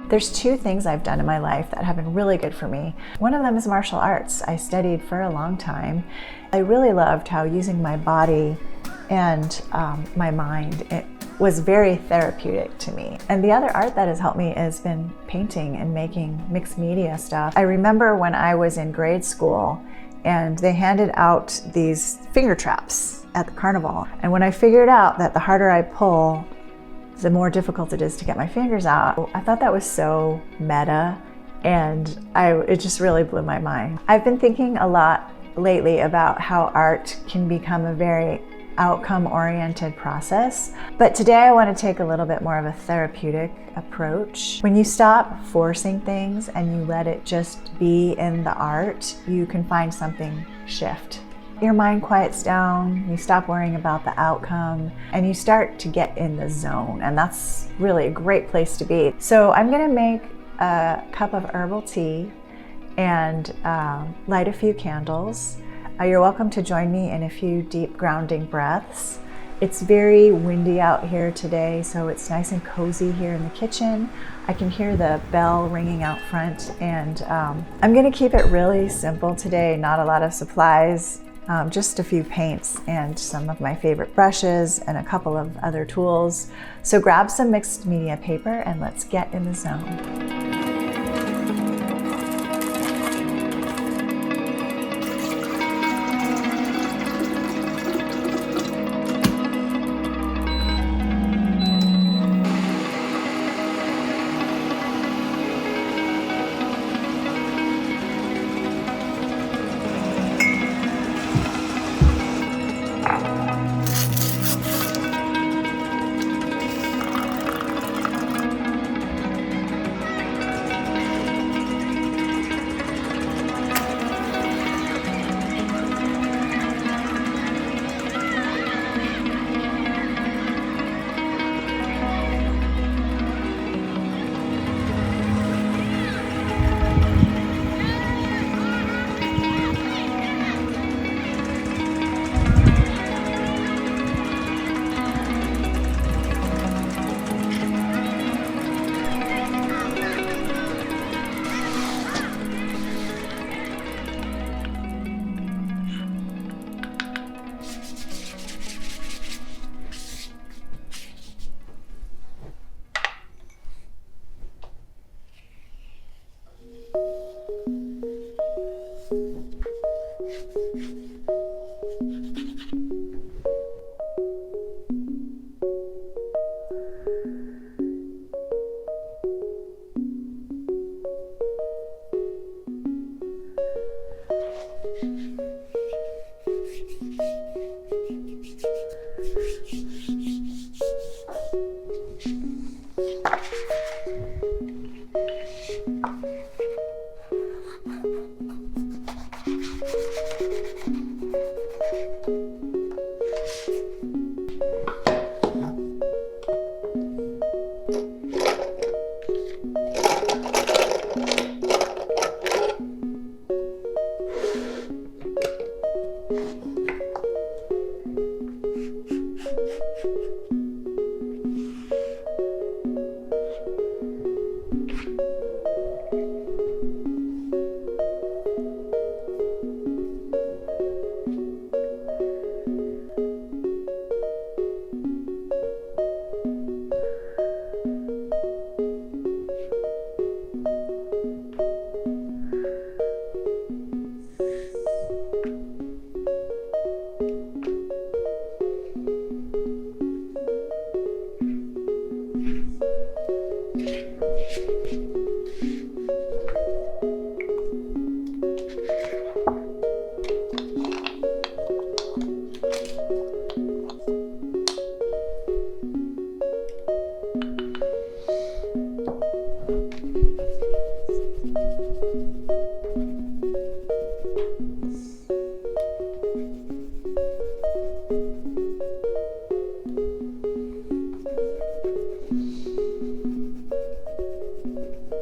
There's two things I've done in my life that have been really good for me. One of them is martial arts. I studied for a long time. I really loved how using my body and my mind, it was very therapeutic to me. And the other art that has helped me has been painting and making mixed media stuff. I remember when I was in grade school and they handed out these finger traps at the carnival. And when I figured out that the harder I pull, the more difficult it is to get my fingers out, I thought that was so meta, and it just really blew my mind. I've been thinking a lot lately about how art can become a very outcome-oriented process, but today I want to take a little bit more of a therapeutic approach. When you stop forcing things and you let it just be in the art, you can find something shift. Your mind quiets down, you stop worrying about the outcome, and you start to get in the zone, and that's really a great place to be. So I'm gonna make a cup of herbal tea and light a few candles. You're welcome to join me in a few deep grounding breaths. It's very windy out here today, so it's nice and cozy here in the kitchen. I can hear the bell ringing out front, and I'm gonna keep it really simple today, not a lot of supplies. Just a few paints and some of my favorite brushes and a couple of other tools. So grab some mixed media paper and let's get in the zone.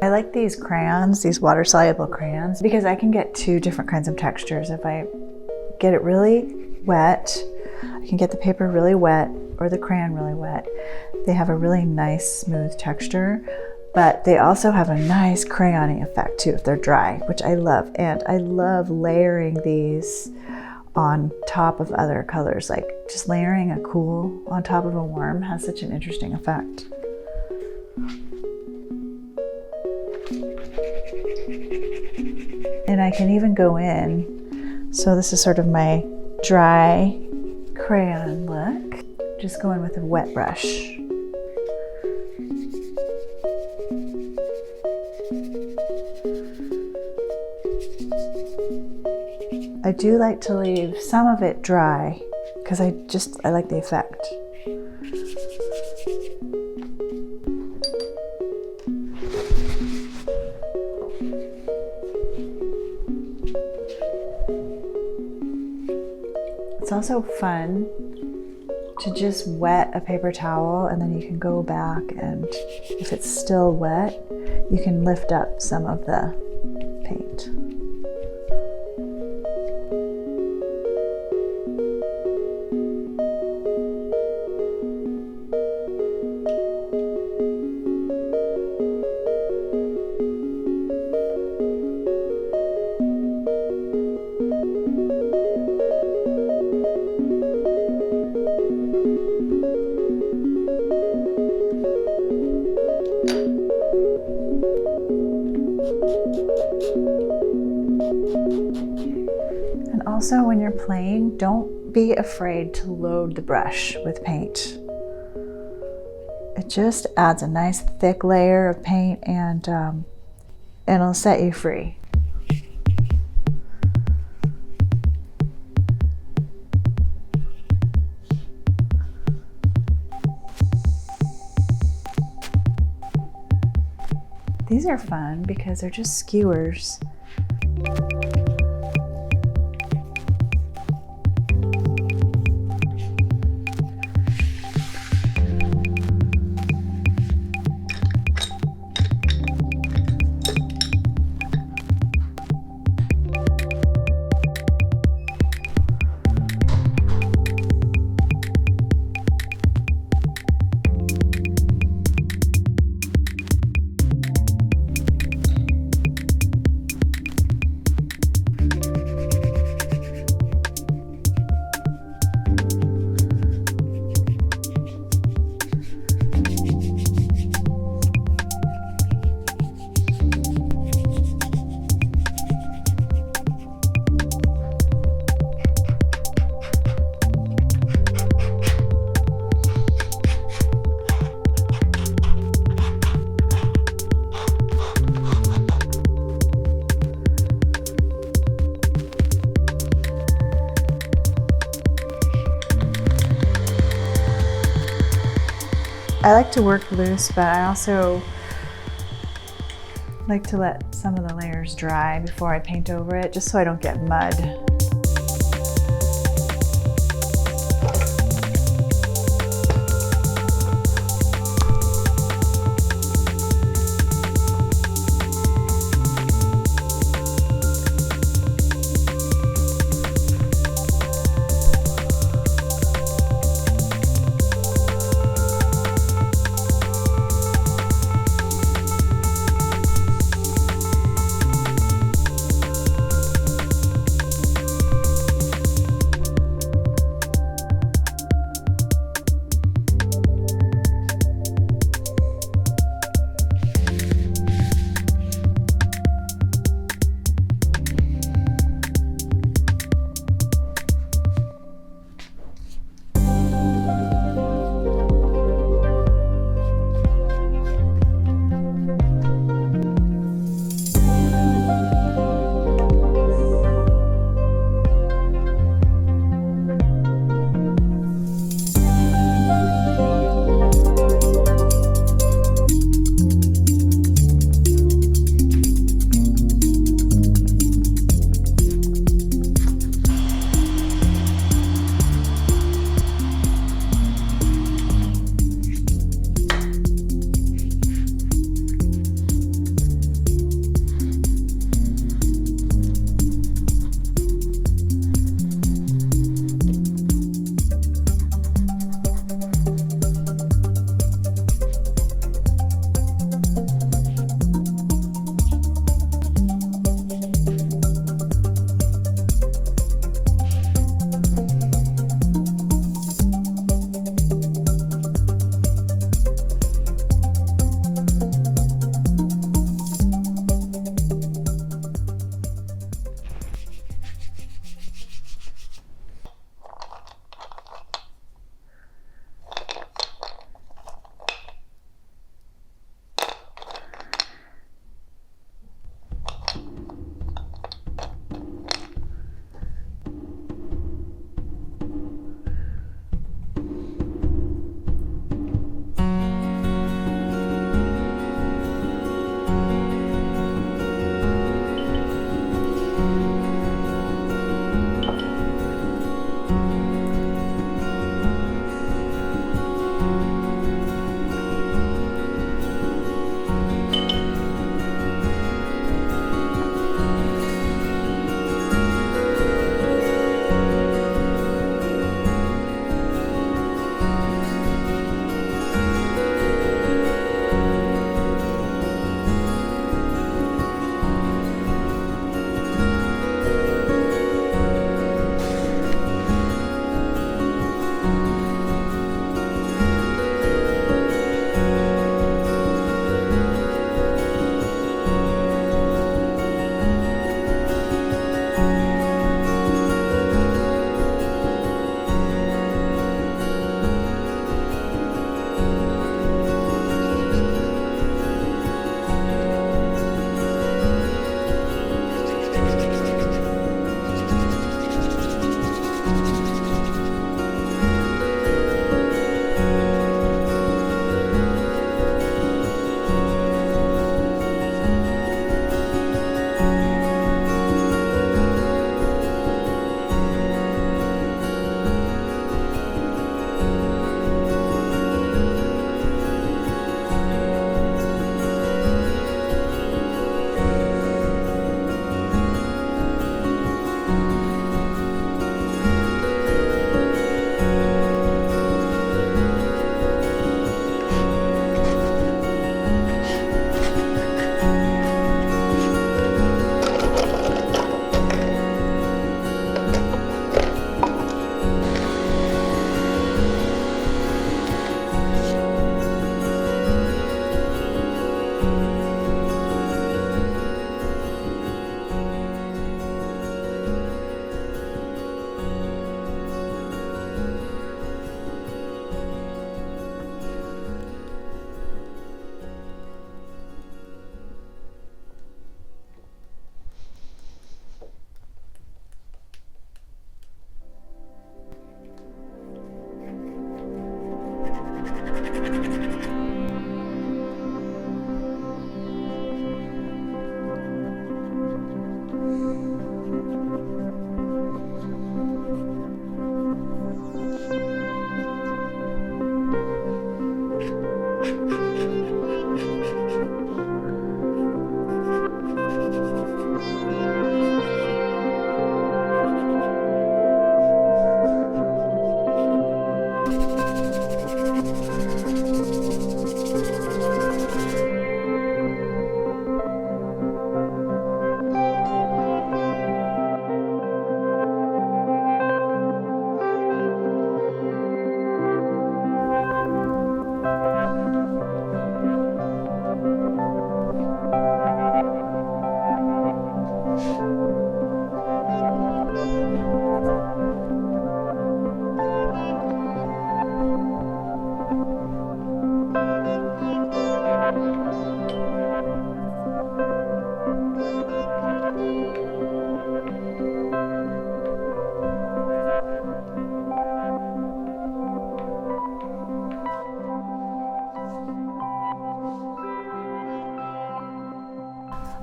I like these crayons, these water-soluble crayons, because I can get two different kinds of textures. If I get it really wet, I can get the paper really wet or the crayon really wet. They have a really nice smooth texture, but they also have a nice crayony effect too if they're dry, which I love. And I love layering these on top of other colors, like just layering a cool on top of a warm has such an interesting effect. And I can even go in, so this is sort of my dry crayon look, just going with a wet brush. I do like to leave some of it dry because I like the effect. It's also fun to just wet a paper towel and then you can go back, and if it's still wet, you can lift up some of the paint. And also when you're playing, don't be afraid to load the brush with paint. It just adds a nice thick layer of paint and it'll set you free. These are fun because they're just skewers. I like to work loose, but I also like to let some of the layers dry before I paint over it, just so I don't get mud.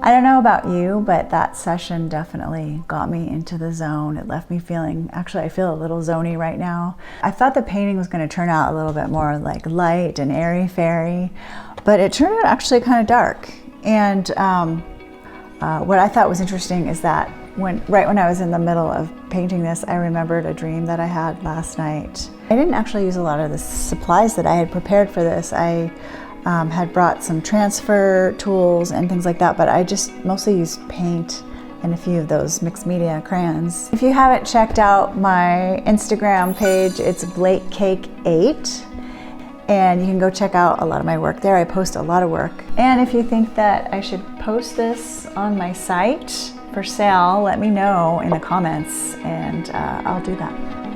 I don't know about you, but that session definitely got me into the zone. It left me feeling, actually I feel a little zony right now. I thought the painting was going to turn out a little bit more like light and airy-fairy, but it turned out actually kind of dark. And what I thought was interesting is that right when I was in the middle of painting this, I remembered a dream that I had last night. I didn't actually use a lot of the supplies that I had prepared for this. I had brought some transfer tools and things like that, but I just mostly used paint and a few of those mixed media crayons. If you haven't checked out my Instagram page, it's BlakeCake8. And you can go check out a lot of my work there. I post a lot of work. And if you think that I should post this on my site for sale, let me know in the comments and I'll do that.